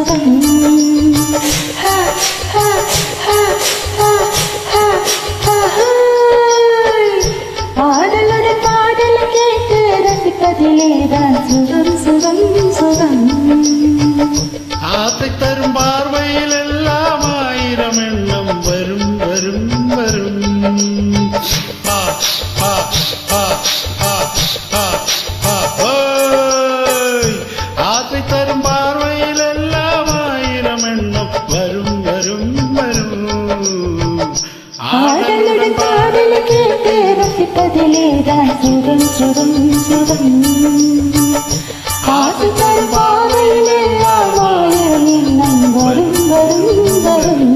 சுகம் பாடலுடன் பாடல் கேட்டு ரசிப்பதிலேதான் சுகம் சுகம் சுகம் ஆசை தரும் பார்வையில் எல்லாம் ஆயிரம் எண்ணம் வரும் வரும் வரும் ஆசை தரும் பார்வையில் எல்லாம் ஆயிரம் எண்ணம் வரும் வரும் வரும் ஆடலுடன் பாடல் கேட்டு ரசிப்பதிலேதான் சுகம் சுகம் சுகம் ஆசை தரும் பார்வையில் எல்லாம் ஆயிரம் எண்ணம் வரும் வரும் வரும்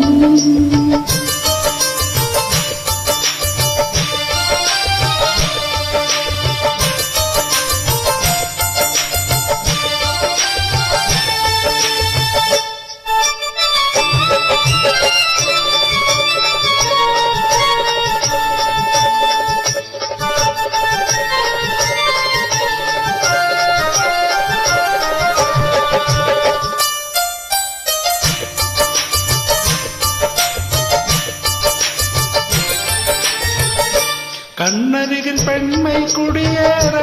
கண்ணருகில் பெண்மை குடியேற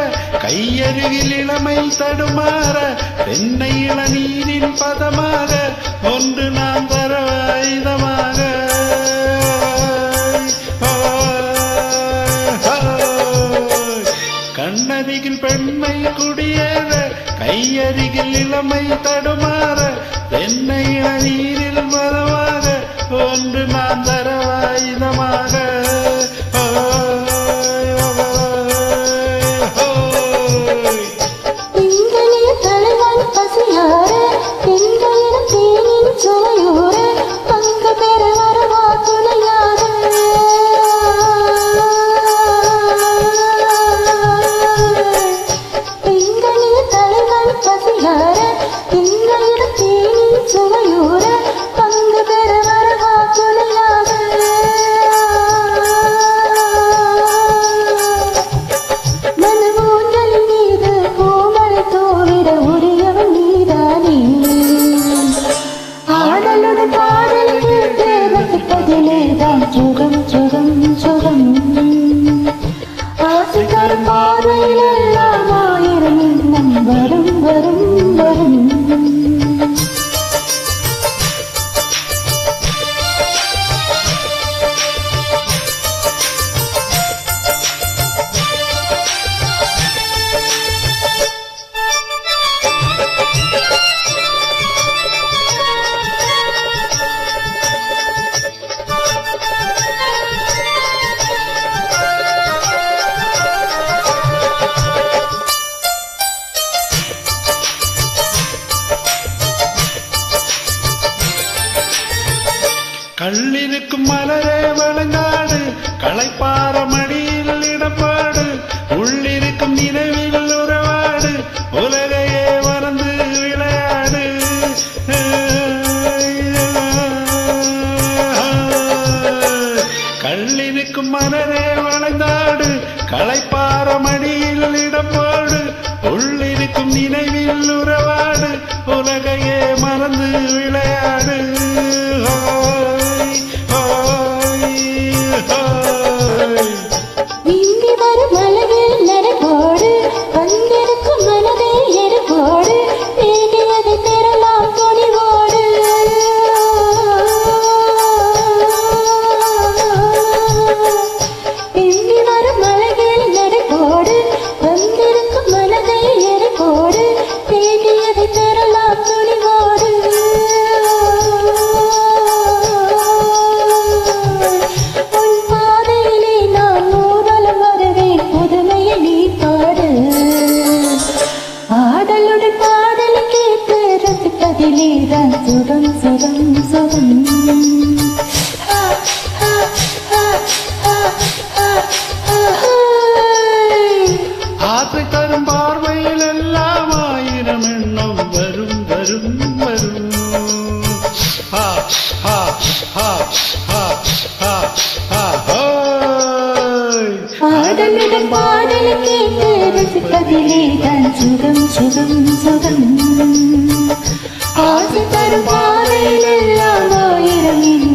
கையருகில் இளமை தடுமாற தென்னை இளநீரின் பதமாக ஒன்று நாம் தர ஆயுதமாக கண்ணருகில் பெண்மை குடியேற கையருகில் இளமை தடுமாற தென்னை இளநீரில் பதமாக ஒன்று நாம் தர ஆயுதமாக சுகம் சுகம் சுகம் ஆசை தரும் பார்வையில் எல்லாம் ஆயிரம் எண்ணம் வரும் வரும் வரும் கள்ளிருக்கும் மலரே வழங்காடு களைப்பார மடியில் இடப்பாடு உள்ளிருக்கும் நினைவில் உறவாடு உலகையே மறந்து விளையாடு கள்ளிருக்கும் மலரே வழங்காடு களைப்பார மடியில் இடப்பாடு உள்ளிருக்கும் நினைவில் உறவாடு உலகையே மறந்து விளையாடு இந்தி வரும் அழகில் நடைபோடு வந்திருக்கும் மனதை எரிபோடு தேடியதை பெறலாம் துணிவோடு இந்தி வரும் அழகில் நடைபோடு வந்திருக்கும் மனதை எரிபோடு தேடியதை பெறலாம் துணிவோடு சுகம் சுகம் சுகம் ஆசை தரும் பார்வையில் எல்லாம் ஆயிரம் எண்ணம் வரும் வரும் வரும் பாடலுடன் பாடல் கேட்டு ரசிப்பதிலே தான் சுகம் சுகம் சுகம் ஆசை தரும் பாதையிலெல்லாம் ஆயிரம் எண்ணம்